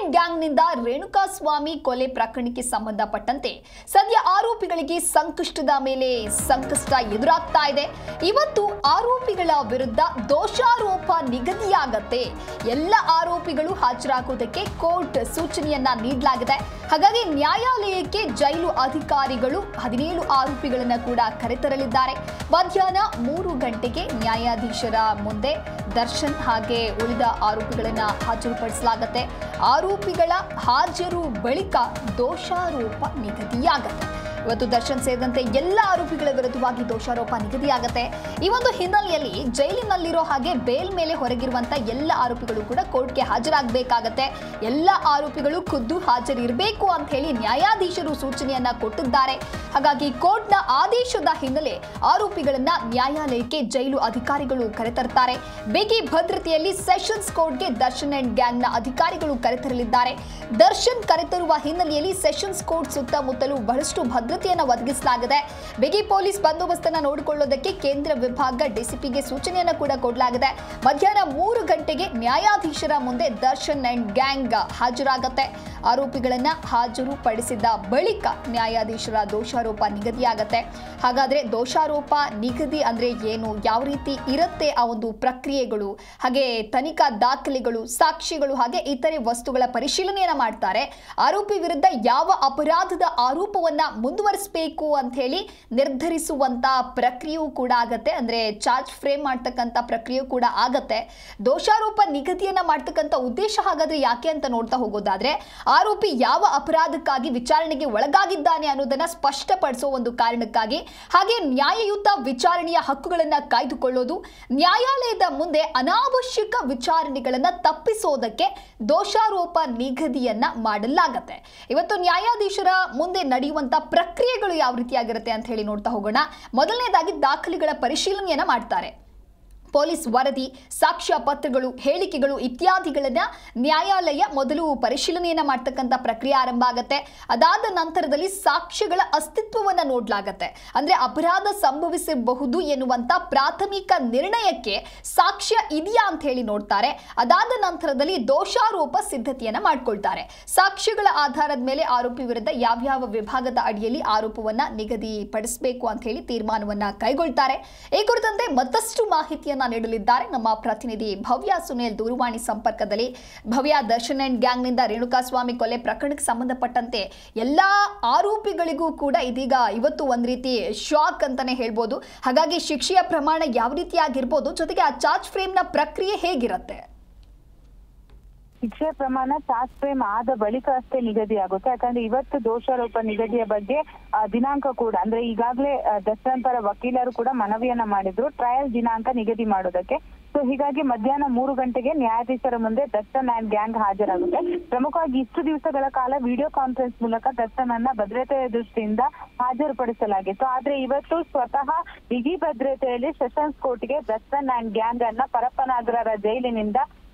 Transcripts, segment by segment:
And ಗ್ಯಾಂಗ್ನಿಂದ Renukaswamy ಕೊಲೆ ಪ್ರಕರಣಕ್ಕೆ ಸಂಬಂಧಪಟ್ಟಂತೆ ಸದ್ಯ ಆರೋಪಿಗಳಿಗೆ ಸಂಕಷ್ಟದ ಮೇಲೆ ಸಂಕಷ್ಟ ಎದುರಾಗ್ತಾ ಇದೆ. ಇವತ್ತು ಆರೋಪಿಗಳ ವಿರುದ್ಧ ದೋಷಾರೋಪ ನಿಗದಿಯಾಗತ್ತೆ. ಎಲ್ಲ ಆರೋಪಿಗಳು ಹಾಜರಾಗುವುದಕ್ಕೆ ಕೋರ್ಟ್ ಸೂಚನೆಯನ್ನ ನೀಡಲಾಗಿದೆ. ಹಾಗಾಗಿ ನ್ಯಾಯಾಲಯಕ್ಕೆ ಜೈಲು ಅಧಿಕಾರಿಗಳು 17 ಆರೋಪಿಗಳನ್ನು ಕೂಡ ಕರೆತರಲಿದ್ದಾರೆ. ಮಧ್ಯಾಹ್ನ 3 ಗಂಟೆಗೆ ನ್ಯಾಯಾಧೀಶರ ಮುಂದೆ ದರ್ಶನ್ ಹಾಗೆ ಉಳಿದ ಆರೋಪಿಗಳನ್ನ ಹಾಜರುಪಡಿಸಲಾಗುತ್ತೆ. ಆರೋಪಿಗಳ ಹಾಜರು ಬಳಿಕ ದೋಷಾರೋಪ ನಿಗದಿಯಾಗುತ್ತೆ. ಇವತ್ತು ದರ್ಶನ್ ಸೇರಿದಂತೆ ಎಲ್ಲ ಆರೋಪಿಗಳ ವಿರುದ್ಧವಾಗಿ ದೋಷಾರೋಪ ನಿಗದಿಯಾಗುತ್ತೆ. ಈ ಒಂದು ಹಿನ್ನೆಲೆಯಲ್ಲಿ ಜೈಲಿನಲ್ಲಿರೋ ಹಾಗೆ ಬೇಲ್ ಮೇಲೆ ಹೊರಗಿರುವಂತ ಎಲ್ಲ ಆರೋಪಿಗಳು ಕೂಡ ಕೋರ್ಟ್ಗೆ ಹಾಜರಾಗಬೇಕಾಗತ್ತೆ. ಎಲ್ಲ ಆರೋಪಿಗಳು ಖುದ್ದು ಹಾಜರಿರಬೇಕು ಅಂತ ಹೇಳಿ ನ್ಯಾಯಾಧೀಶರು ಸೂಚನೆಯನ್ನ ಕೊಟ್ಟಿದ್ದಾರೆ. ಹಾಗಾಗಿ ಕೋರ್ಟ್ನ ಆದೇಶದ ಹಿನ್ನೆಲೆ ಆರೋಪಿಗಳನ್ನ ನ್ಯಾಯಾಲಯಕ್ಕೆ ಜೈಲು ಅಧಿಕಾರಿಗಳು ಕರೆತರ್ತಾರೆ. ಬಿಗಿ ಭದ್ರತೆಯಲ್ಲಿ ಸೆಷನ್ಸ್ ಕೋರ್ಟ್ಗೆ ದರ್ಶನ್ ಅಂಡ್ ಗ್ಯಾಂಗ್ನ ಅಧಿಕಾರಿಗಳು ಕರೆತರಲಿದ್ದಾರೆ. ದರ್ಶನ್ ಕರೆತರುವ ಹಿನ್ನೆಲೆಯಲ್ಲಿ ಸೆಷನ್ಸ್ ಕೋರ್ಟ್ ಸುತ್ತಮುತ್ತಲೂ ಬಹಳಷ್ಟು ಭದ್ರತೆಯನ್ನು ಒದಗಿಸಲಾಗಿದೆ. ಬಿಗಿ ಪೊಲೀಸ್ ಬಂದೋಬಸ್ತನ್ನು ನೋಡಿಕೊಳ್ಳೋದಕ್ಕೆ ಕೇಂದ್ರ ವಿಭಾಗ ಡಿಸಿಪಿಗೆ ಸೂಚನೆಯನ್ನು ಕೂಡ ಕೊಡಲಾಗಿದೆ. ಮಧ್ಯಾಹ್ನ 3 ಗಂಟೆಗೆ ನ್ಯಾಯಾಧೀಶರ ಮುಂದೆ ದರ್ಶನ್ ಅಂಡ್ ಗ್ಯಾಂಗ್ ಹಾಜರಾಗುತ್ತೆ. ಆರೋಪಿಗಳನ್ನ ಹಾಜರುಪಡಿಸಿದ ಬಳಿಕ ನ್ಯಾಯಾಧೀಶರ ದೋಷಾರೋಪ ನಿಗದಿಯಾಗುತ್ತೆ. ಹಾಗಾದ್ರೆ ದೋಷಾರೋಪ ನಿಗದಿ ಅಂದ್ರೆ ಏನು, ಯಾವ ರೀತಿ ಇರುತ್ತೆ ಆ ಒಂದು ಪ್ರಕ್ರಿಯೆಗಳು, ಹಾಗೆ ತನಿಖಾ ದಾಖಲೆಗಳು, ಸಾಕ್ಷಿಗಳು ಹಾಗೆ ಇತರೆ ವಸ್ತುಗಳ ಪರಿಶೀಲನೆಯನ್ನ ಮಾಡ್ತಾರೆ. ಆರೋಪಿ ವಿರುದ್ಧ ಯಾವ ಅಪರಾಧದ ಆರೋಪವನ್ನ ಮುಂದುವರಿಸಬೇಕು ಅಂತ ಹೇಳಿ ನಿರ್ಧರಿಸುವಂತ ಪ್ರಕ್ರಿಯೆಯೂ ಕೂಡ ಆಗತ್ತೆ. ಅಂದ್ರೆ ಚಾರ್ಜ್ ಫ್ರೇಮ್ ಮಾಡ್ತಕ್ಕಂಥ ಪ್ರಕ್ರಿಯೆ ಕೂಡ ಆಗತ್ತೆ. ದೋಷಾರೋಪ ನಿಗದಿಯನ್ನ ಮಾಡ್ತಕ್ಕಂಥ ಉದ್ದೇಶ ಹಾಗಾದ್ರೆ ಯಾಕೆ ಅಂತ ನೋಡ್ತಾ ಹೋಗೋದಾದ್ರೆ, ಆರೋಪಿ ಯಾವ ಅಪರಾಧಕ್ಕಾಗಿ ವಿಚಾರಣೆಗೆ ಒಳಗಾಗಿದ್ದಾನೆ ಅನ್ನೋದನ್ನ ಸ್ಪಷ್ಟಪಡಿಸೋ ಒಂದು ಕಾರಣಕ್ಕಾಗಿ, ಹಾಗೆ ನ್ಯಾಯಯುತ ವಿಚಾರಣೆಯ ಹಕ್ಕುಗಳನ್ನ ಕಾಯ್ದುಕೊಳ್ಳೋದು, ನ್ಯಾಯಾಲಯದ ಮುಂದೆ ಅನಾವಶ್ಯಕ ವಿಚಾರಣೆಗಳನ್ನ ತಪ್ಪಿಸೋದಕ್ಕೆ ದೋಷಾರೋಪ ನಿಗದಿಯನ್ನ ಮಾಡಲಾಗತ್ತೆ. ಇವತ್ತು ನ್ಯಾಯಾಧೀಶರ ಮುಂದೆ ನಡೆಯುವಂತ ಪ್ರಕ್ರಿಯೆಗಳು ಯಾವ ರೀತಿಯಾಗಿರುತ್ತೆ ಅಂತ ಹೇಳಿ ನೋಡ್ತಾ ಹೋಗೋಣ. ಮೊದಲನೇದಾಗಿ ದಾಖಲೆಗಳ ಪರಿಶೀಲನೆಯನ್ನ ಮಾಡ್ತಾರೆ. ಪೊಲೀಸ್ ವರದಿ, ಸಾಕ್ಷ್ಯ ಪತ್ರಗಳು, ಹೇಳಿಕೆಗಳು ಇತ್ಯಾದಿಗಳನ್ನ ನ್ಯಾಯಾಲಯ ಮೊದಲು ಪರಿಶೀಲನೆಯನ್ನ ಮಾಡ್ತಕ್ಕಂಥ ಪ್ರಕ್ರಿಯೆ ಆರಂಭ ಆಗುತ್ತೆ. ಅದಾದ ನಂತರದಲ್ಲಿ ಸಾಕ್ಷ್ಯಗಳ ಅಸ್ತಿತ್ವವನ್ನ ನೋಡ್ಲಾಗತ್ತೆ. ಅಂದ್ರೆ ಅಪರಾಧ ಸಂಭವಿಸಬಹುದು ಎನ್ನುವಂತ ಪ್ರಾಥಮಿಕ ನಿರ್ಣಯಕ್ಕೆ ಸಾಕ್ಷ್ಯ ಇದೆಯಾ ಅಂತ ಹೇಳಿ ನೋಡ್ತಾರೆ. ಅದಾದ ನಂತರದಲ್ಲಿ ದೋಷಾರೋಪ ಸಿದ್ಧತೆಯನ್ನ ಮಾಡ್ಕೊಳ್ತಾರೆ. ಸಾಕ್ಷ್ಯಗಳ ಆಧಾರದ ಮೇಲೆ ಆರೋಪಿ ವಿರುದ್ಧ ಯಾವ್ಯಾವ ವಿಭಾಗದ ಅಡಿಯಲ್ಲಿ ಆರೋಪವನ್ನ ನಿಗದಿಪಡಿಸಬೇಕು ಅಂತ ಹೇಳಿ ತೀರ್ಮಾನವನ್ನ ಕೈಗೊಳ್ತಾರೆ. ಈ ಕುರಿತಂತೆ ಮತ್ತಷ್ಟು ಮಾಹಿತಿಯನ್ನ ನೀಡಲಿದ್ದಾರೆ ನಮ್ಮ ಪ್ರತಿನಿಧಿ ಭವ್ಯ ಸುನೇಲ್ ದೂರವಾಣಿ ಸಂಪರ್ಕದಲ್ಲಿ. ಭವ್ಯ, ದರ್ಶನ್ ಅಂಡ್ ಗ್ಯಾಂಗ್ನಿಂದ ರೇಣುಕಾಸ್ವಾಮಿ ಕೊಲೆ ಪ್ರಕರಣಕ್ಕೆ ಸಂಬಂಧಪಟ್ಟಂತೆ ಎಲ್ಲಾ ಆರೋಪಿಗಳಿಗೂ ಕೂಡ ಇದೀಗ ಇವತ್ತು ಒಂದ್ ರೀತಿ ಶಾಕ್ ಅಂತಾನೆ ಹೇಳ್ಬೋದು. ಹಾಗಾಗಿ ಶಿಕ್ಷೆಯ ಪ್ರಮಾಣ ಯಾವ ರೀತಿಯಾಗಿರ್ಬೋದು, ಜೊತೆಗೆ ಆ ಚಾರ್ಜ್ ಫ್ರೇಮ್ನ ಪ್ರಕ್ರಿಯೆ ಹೇಗಿರುತ್ತೆ? ಶಿಕ್ಷೆ ಪ್ರಮಾಣ ಚಾರ್ಜ್ ಫ್ರೇಮ್ ಆದ ಬಳಿಕ ಅಷ್ಟೇ ನಿಗದಿ ಆಗುತ್ತೆ. ಯಾಕಂದ್ರೆ ಇವತ್ತು ದೋಷಾರೋಪ ನಿಗದಿಯ ಬಗ್ಗೆ ದಿನಾಂಕ ಕೂಡ, ಅಂದ್ರೆ ಈಗಾಗಲೇ ದರ್ಶನ್ ಪರ ವಕೀಲರು ಕೂಡ ಮನವಿಯನ್ನ ಮಾಡಿದ್ರು ಟ್ರಯಲ್ ದಿನಾಂಕ ನಿಗದಿ ಮಾಡೋದಕ್ಕೆ. ಸೊ ಹೀಗಾಗಿ ಮಧ್ಯಾಹ್ನ 3 ಗಂಟೆಗೆ ನ್ಯಾಯಾಧೀಶರ ಮುಂದೆ ದರ್ಶನ್ ಅಂಡ್ ಗ್ಯಾಂಗ್ ಹಾಜರಾಗುತ್ತೆ. ಪ್ರಮುಖವಾಗಿ ಇಷ್ಟು ದಿವಸಗಳ ಕಾಲ ವಿಡಿಯೋ ಕಾನ್ಫರೆನ್ಸ್ ಮೂಲಕ ದರ್ಶನ್ ಅನ್ನ ಭದ್ರತೆಯ ದೃಷ್ಟಿಯಿಂದ ಹಾಜರುಪಡಿಸಲಾಗಿತ್ತು. ಆದ್ರೆ ಇವತ್ತು ಸ್ವತಃ ಬಿಗಿ ಭದ್ರತೆಯಲ್ಲಿ ಸೆಷನ್ಸ್ ಕೋರ್ಟ್ಗೆ ದರ್ಶನ್ ಅಂಡ್ ಗ್ಯಾಂಗ್ ಅನ್ನ ಪರಪ್ಪನಾಗರ ಜೈಲಿನಿಂದ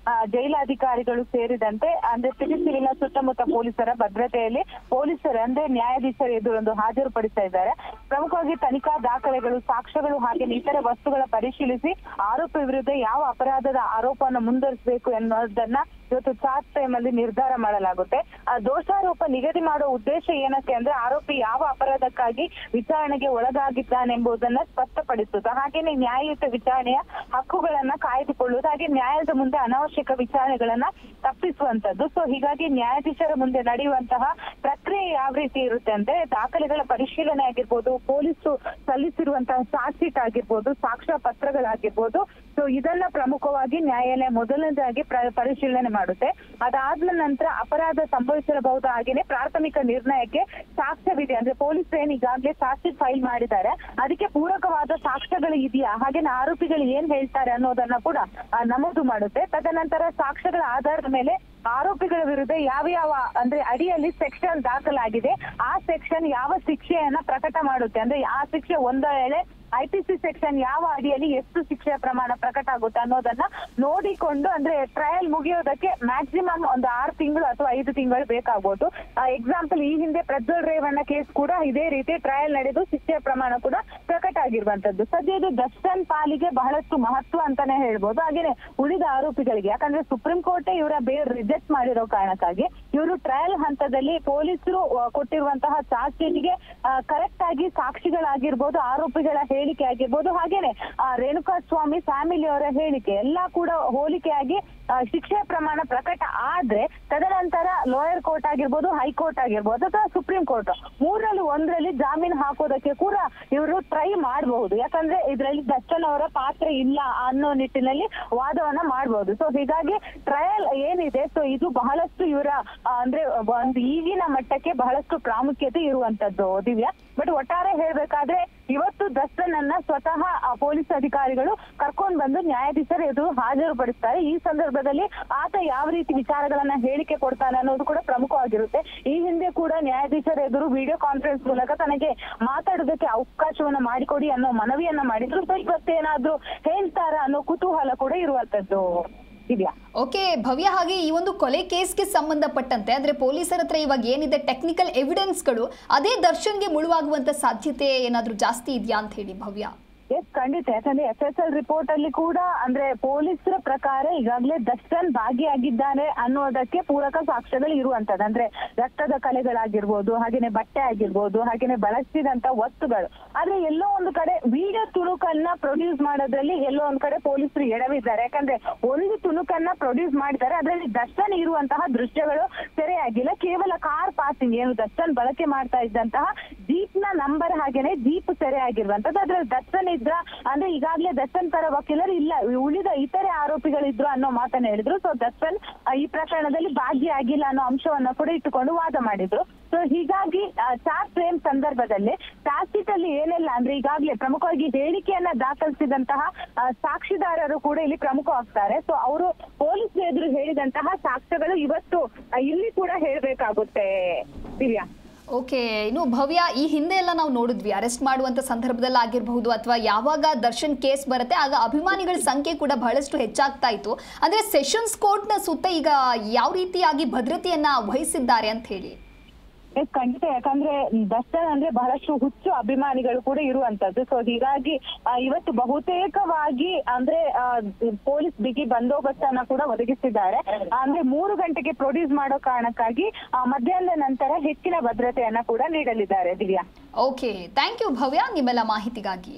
ಜೈಲಾಧಿಕಾರಿಗಳು ಸೇರಿದಂತೆ ಅಂದ್ರೆ ಸಿಟಿ ಸಿವಿಲ್ನ ಸುತ್ತಮುತ್ತ ಪೊಲೀಸರ ಭದ್ರತೆಯಲ್ಲಿ ಪೊಲೀಸರು ಅಂದ್ರೆ ನ್ಯಾಯಾಧೀಶರ ಎದುರೊಂದು ಹಾಜರುಪಡಿಸ್ತಾ ಇದ್ದಾರೆ. ಪ್ರಮುಖವಾಗಿ ತನಿಖಾ ದಾಖಲೆಗಳು, ಸಾಕ್ಷ್ಯಗಳು ಹಾಗೆ ಇತರೆ ವಸ್ತುಗಳ ಪರಿಶೀಲಿಸಿ ಆರೋಪಿ ವಿರುದ್ಧ ಯಾವ ಅಪರಾಧದ ಆರೋಪವನ್ನು ಮುಂದುವರಿಸಬೇಕು ಎನ್ನುವುದನ್ನ ಇವತ್ತು ಚಾರ್ಜ್ ಫ್ರೇಮ್ ಅಲ್ಲಿ ನಿರ್ಧಾರ ಮಾಡಲಾಗುತ್ತೆ. ದೋಷಾರೋಪ ನಿಗದಿ ಮಾಡುವ ಉದ್ದೇಶ ಏನಕ್ಕೆ ಅಂದ್ರೆ ಆರೋಪಿ ಯಾವ ಅಪರಾಧಕ್ಕಾಗಿ ವಿಚಾರಣೆಗೆ ಒಳಗಾಗಿದ್ದಾನೆಂಬುದನ್ನ ಸ್ಪಷ್ಟಪಡಿಸುವುದು, ಹಾಗೇನೆ ನ್ಯಾಯಯುತ ವಿಚಾರಣೆಯ ಹಕ್ಕುಗಳನ್ನ ಕಾಯ್ದುಕೊಳ್ಳುವುದು, ಹಾಗೆ ನ್ಯಾಯದ ಮುಂದೆ ಅನಾವಶ್ಯಕ ವಿಚಾರಣೆಗಳನ್ನ ತಪ್ಪಿಸುವಂತದ್ದು. ಸೊ ಹೀಗಾಗಿ ನ್ಯಾಯಾಧೀಶರ ಮುಂದೆ ನಡೆಯುವಂತಹ ಪ್ರಕ್ರಿಯೆ ಯಾವ ರೀತಿ ಇರುತ್ತೆ ಅಂದ್ರೆ, ದಾಖಲೆಗಳ ಪರಿಶೀಲನೆ ಆಗಿರ್ಬೋದು, ಪೊಲೀಸರು ಸಲ್ಲಿಸಿರುವಂತಹ ಚಾರ್ಜ್ ಶೀಟ್ ಆಗಿರ್ಬೋದು, ಸಾಕ್ಷ್ಯ ಪತ್ರಗಳಾಗಿರ್ಬೋದು. ಸೊ ಇದನ್ನ ಪ್ರಮುಖವಾಗಿ ನ್ಯಾಯಾಲಯ ಮೊದಲನೇದಾಗಿ ಪರಿಶೀಲನೆ ಮಾಡುತ್ತೆ. ಅದಾದ ನಂತರ ಅಪರಾಧ ಸಂಭವಿಸಿರಬಹುದು, ಹಾಗೇನೆ ಪ್ರಾಥಮಿಕ ನಿರ್ಣಯಕ್ಕೆ ಸಾಕ್ಷ್ಯವಿದೆ ಅಂದ್ರೆ ಪೊಲೀಸರು ಏನ್ ಈಗಾಗಲೇ ಚಾರ್ಜ್ ಶೀಟ್ ಫೈಲ್ ಮಾಡಿದ್ದಾರೆ ಅದಕ್ಕೆ ಪೂರಕವಾದ ಸಾಕ್ಷ್ಯಗಳು ಇದೆಯಾ, ಹಾಗೇನೆ ಆರೋಪಿಗಳು ಏನ್ ಹೇಳ್ತಾರೆ ಅನ್ನೋದನ್ನ ಕೂಡ ನಮೂದು ಮಾಡುತ್ತೆ. ತದನಂತರ ಸಾಕ್ಷ್ಯಗಳ ಆಧಾರದ ಮೇಲೆ ಆರೋಪಿಗಳ ವಿರುದ್ಧ ಯಾವ ಅಂದ್ರೆ ಅಡಿಯಲ್ಲಿ ಸೆಕ್ಷನ್ ದಾಖಲಾಗಿದೆ, ಆ ಸೆಕ್ಷನ್ ಯಾವ ಶಿಕ್ಷೆಯನ್ನ ಪ್ರಕಟ ಮಾಡುತ್ತೆ ಅಂದ್ರೆ ಆ ಶಿಕ್ಷೆ ಒಂದು ವೇಳೆ IPC ಸೆಕ್ಷನ್ ಯಾವ ಅಡಿಯಲ್ಲಿ ಎಷ್ಟು ಶಿಕ್ಷೆಯ ಪ್ರಮಾಣ ಪ್ರಕಟ ಆಗುತ್ತೆ ಅನ್ನೋದನ್ನ ನೋಡಿಕೊಂಡು ಅಂದ್ರೆ ಟ್ರಯಲ್ ಮುಗಿಯೋದಕ್ಕೆ ಮ್ಯಾಕ್ಸಿಮಮ್ ಒಂದು 6 ತಿಂಗಳು ಅಥವಾ 5 ತಿಂಗಳು ಬೇಕಾಗಬಹುದು. ಎಕ್ಸಾಂಪಲ್ ಈ ಹಿಂದೆ ಪ್ರಜ್ವಲ್ ರೇವಣ್ಣ ಕೇಸ್ ಕೂಡ ಇದೇ ರೀತಿ ಟ್ರಯಲ್ ನಡೆದು ಶಿಕ್ಷೆಯ ಪ್ರಮಾಣ ಕೂಡ ಪ್ರಕಟ ಆಗಿರುವಂತದ್ದು. ಸದ್ಯ ಇದು ದರ್ಶನ್ ಪಾಲಿಗೆ ಬಹಳಷ್ಟು ಮಹತ್ವ ಅಂತಾನೆ ಹೇಳ್ಬೋದು. ಹಾಗೇನೆ ಉಳಿದ ಆರೋಪಿಗಳಿಗೆ, ಯಾಕಂದ್ರೆ ಸುಪ್ರೀಂ ಕೋರ್ಟ್ ಇವರ ಬೇಲ್ ರಿಜೆಕ್ಟ್ ಮಾಡಿರೋ ಕಾರಣಕ್ಕಾಗಿ ಇವರು ಟ್ರಯಲ್ ಹಂತದಲ್ಲಿ ಪೊಲೀಸರು ಕೊಟ್ಟಿರುವಂತಹ ಚಾರ್ಜ್ ಶೀಟ್ಗೆ ಕರೆಕ್ಟ್ ಆಗಿ ಸಾಕ್ಷಿಗಳಾಗಿರ್ಬೋದು, ಆರೋಪಿಗಳ ಹೇಳಿಕೆ ಆಗಿರ್ಬೋದು, ಹಾಗೇನೆ ರೇಣುಕಾ ಸ್ವಾಮಿ ಫ್ಯಾಮಿಲಿ ಅವರ ಹೇಳಿಕೆ ಎಲ್ಲ ಕೂಡ ಹೋಲಿಕೆಯಾಗಿ ಶಿಕ್ಷೆ ಪ್ರಮಾಣ ಪ್ರಕಟ ಆದ್ರೆ ತದನಂತರ ಲೋಯರ್ ಕೋರ್ಟ್ ಆಗಿರ್ಬೋದು, ಹೈಕೋರ್ಟ್ ಆಗಿರ್ಬೋದು ಅಥವಾ ಸುಪ್ರೀಂ ಕೋರ್ಟ್ ಮೂರರಲ್ಲಿ ಒಂದರಲ್ಲಿ ಜಾಮೀನು ಹಾಕೋದಕ್ಕೆ ಕೂಡ ಇವರು ಟ್ರೈ ಮಾಡಬಹುದು. ಯಾಕಂದ್ರೆ ಇದರಲ್ಲಿ ದರ್ಶನ್ ಅವರ ಪಾತ್ರ ಇಲ್ಲ ಅನ್ನೋ ನಿಟ್ಟಿನಲ್ಲಿ ವಾದವನ್ನ ಮಾಡಬಹುದು. ಸೊ ಹೀಗಾಗಿ ಟ್ರಯಲ್ ಏನಿದೆ ಸೊ ಇದು ಬಹಳಷ್ಟು ಇವರ ಅಂದ್ರೆ ಒಂದು ಈಗಿನ ಮಟ್ಟಕ್ಕೆ ಬಹಳಷ್ಟು ಪ್ರಾಮುಖ್ಯತೆ ಇರುವಂತದ್ದು ದಿವ್ಯಾ. ಬಟ್ ಒಟ್ಟಾರೆ ಹೇಳ್ಬೇಕಾದ್ರೆ ಇವತ್ತು ದರ್ಶನ್ ಅನ್ನ ಸ್ವತಃ ಪೊಲೀಸ್ ಅಧಿಕಾರಿಗಳು ಕರ್ಕೊಂಡು ಬಂದು ನ್ಯಾಯಾಧೀಶರ ಎದುರು ಹಾಜರುಪಡಿಸ್ತಾರೆ. ಈ ಸಂದರ್ಭದಲ್ಲಿ ಆತ ಯಾವ ರೀತಿ ವಿಚಾರಗಳನ್ನ ಹೇಳಿಕೆ ಕೊಡ್ತಾನೆ ಅನ್ನೋದು ಕೂಡ ಪ್ರಮುಖವಾಗಿರುತ್ತೆ. ಈ ಹಿಂದೆ ಕೂಡ ನ್ಯಾಯಾಧೀಶರ ಎದುರು ವಿಡಿಯೋ ಕಾನ್ಫರೆನ್ಸ್ ಮೂಲಕ ತನಗೆ ಮಾತಾಡೋದಕ್ಕೆ ಅವಕಾಶವನ್ನ ಮಾಡಿಕೊಡಿ ಅನ್ನೋ ಮನವಿಯನ್ನ ಮಾಡಿದ್ರು. ಸೊ ಇವತ್ತೇನಾದ್ರೂ ಹೇಳ್ತಾರ ಅನ್ನೋ ಕುತೂಹಲ ಕೂಡ ಇರುವಂತದ್ದು ಇದೆಯಾ. ಓಕೆ ಭವ್ಯ, ಹಾಗೆ ಈ ಒಂದು ಕೊಲೆ ಕೇಸ್ಗೆ ಸಂಬಂಧಪಟ್ಟಂತೆ ಅಂದ್ರೆ ಪೊಲೀಸರ ಹತ್ರ ಇವಾಗ ಏನಿದೆ ಟೆಕ್ನಿಕಲ್ ಎವಿಡೆನ್ಸ್ಗಳು ಅದೇ ದರ್ಶನ್ಗೆ ಮುಳುವಾಗುವಂತ ಸಾಧ್ಯತೆ ಏನಾದ್ರೂ ಜಾಸ್ತಿ ಇದೆಯಾ ಅಂತ ಹೇಳಿ ಭವ್ಯ? ಎಸ್, ಖಂಡಿತ. ಯಾಕಂದ್ರೆ FSL ರಿಪೋರ್ಟ್ ಅಲ್ಲಿ ಕೂಡ ಅಂದ್ರೆ ಪೊಲೀಸರ ಪ್ರಕಾರ ಈಗಾಗಲೇ ದರ್ಶನ್ ಭಾಗಿಯಾಗಿದ್ದಾನೆ ಅನ್ನೋದಕ್ಕೆ ಪೂರಕ ಸಾಕ್ಷ್ಯಗಳು ಇರುವಂತದ್ದು. ಅಂದ್ರೆ ರಕ್ತದ ಕಲೆಗಳಾಗಿರ್ಬೋದು, ಹಾಗೇನೆ ಬಟ್ಟೆ ಆಗಿರ್ಬೋದು, ಹಾಗೇನೆ ಬಳಸಿದಂತ ವಸ್ತುಗಳು. ಆದ್ರೆ ಎಲ್ಲೋ ಒಂದು ಕಡೆ ವಿಡಿಯೋ ತುಣುಕನ್ನ ಪ್ರೊಡ್ಯೂಸ್ ಮಾಡೋದ್ರಲ್ಲಿ ಎಲ್ಲೋ ಒಂದ್ ಕಡೆ ಪೊಲೀಸರು ಎಡವಿದ್ದಾರೆ. ಯಾಕಂದ್ರೆ ಒಂದು ತುಣುಕನ್ನ ಪ್ರೊಡ್ಯೂಸ್ ಮಾಡಿದ್ದಾರೆ, ಅದರಲ್ಲಿ ದರ್ಶನ್ ಇರುವಂತಹ ದೃಶ್ಯಗಳು ಸೆರೆಯಾಗಿಲ್ಲ. ಕೇವಲ ಕಾರ್ ಪಾಸಿಂಗ್ ಏನು ದರ್ಶನ್ ಬಳಕೆ ಮಾಡ್ತಾ ಇದ್ದಂತಹ ಜೀಪ್ ನ ನಂಬರ್ ಹಾಗೇನೆ ಜೀಪ್ ಸೆರೆ ಆಗಿರುವಂತದ್ದು. ಅದ್ರಲ್ಲಿ ದರ್ಶನ್ ಇದ್ರ ಅಂದ್ರೆ ಈಗಾಗಲೇ ದರ್ಶನ್ ಪರ ವಕೀಲರು ಇಲ್ಲ ಉಳಿದ ಇತರೆ ಆರೋಪಿಗಳಿದ್ರು ಅನ್ನೋ ಮಾತನ್ನ ಹೇಳಿದ್ರು. ಸೊ ದರ್ಶನ್ ಈ ಪ್ರಕರಣದಲ್ಲಿ ಭಾಗಿಯಾಗಿಲ್ಲ ಅನ್ನೋ ಅಂಶವನ್ನ ಕೂಡ ಇಟ್ಟುಕೊಂಡು ವಾದ ಮಾಡಿದ್ರು. ಸೊ ಹೀಗಾಗಿ ಚಾರ್ಜ್ ಫ್ರೇಮ್ ಸಂದರ್ಭದಲ್ಲಿ ಚಾರ್ಜ್ ಶೀಟ್ ಅಲ್ಲಿ ಏನೆಲ್ಲ ಅಂದ್ರೆ ಈಗಾಗಲೇ ಪ್ರಮುಖವಾಗಿ ಹೇಳಿಕೆಯನ್ನ ದಾಖಲಿಸಿದಂತಹ ಸಾಕ್ಷಿದಾರರು ಕೂಡ ಇಲ್ಲಿ ಪ್ರಮುಖವಾಗ್ತಾರೆ. ಸೊ ಅವರು ಪೊಲೀಸ್ ಎದುರು ಹೇಳಿದಂತಹ ಸಾಕ್ಷ್ಯಗಳು ಇವತ್ತು ಇಲ್ಲಿ ಕೂಡ ಹೇಳ್ಬೇಕಾಗುತ್ತೆ ದಿವ್ಯಾ. ಓಕೆ, ಇನ್ನು ಭವ್ಯ, ಈ ಹಿಂದೆ ಎಲ್ಲ ನಾವು ನೋಡಿದ್ವಿ ಅರೆಸ್ಟ್ ಮಾಡುವಂತ ಸಂದರ್ಭದಲ್ಲಿ ಆಗಿರಬಹುದು ಅಥವಾ ಯಾವಾಗ ದರ್ಶನ್ ಕೇಸ್ ಬರುತ್ತೆ ಆಗ ಅಭಿಮಾನಿಗಳ ಸಂಖ್ಯೆ ಕೂಡ ಬಹಳಷ್ಟು ಹೆಚ್ಚಾಗ್ತಾ ಇತ್ತು. ಅಂದ್ರೆ ಸೆಷನ್ಸ್ ಕೋರ್ಟ್ ನ ಸುತ್ತ ಈಗ ಯಾವ ರೀತಿಯಾಗಿ ಭದ್ರತೆಯನ್ನ ವಹಿಸಿದ್ದಾರೆ ಅಂತ ಹೇಳಿ? ಖಂಡಿತ. ಯಾಕಂದ್ರೆ ದರ್ಶನ್ ಅಂದ್ರೆ ಬಹಳಷ್ಟು ಹುಚ್ಚು ಅಭಿಮಾನಿಗಳು ಕೂಡ ಇರುವಂತದ್ದು. ಸೊ ಹೀಗಾಗಿ ಇವತ್ತು ಬಹುತೇಕವಾಗಿ ಅಂದ್ರೆ ಪೊಲೀಸ್ ಬಿಗಿ ಬಂದೋಬಸ್ತನ್ನ ಕೂಡ ಒದಗಿಸಿದ್ದಾರೆ. ಅಂದ್ರೆ 3 ಗಂಟೆಗೆ ಪ್ರೊಡ್ಯೂಸ್ ಮಾಡೋ ಕಾರಣಕ್ಕಾಗಿ ಮಧ್ಯಾಹ್ನದ ನಂತರ ಹೆಚ್ಚಿನ ಭದ್ರತೆಯನ್ನ ಕೂಡ ನೀಡಲಿದ್ದಾರೆ ದಿವ್ಯಾ. ಓಕೆ, ಥ್ಯಾಂಕ್ ಯು ಭವ್ಯ ನಿಮ್ಮೆಲ್ಲ ಮಾಹಿತಿಗಾಗಿ.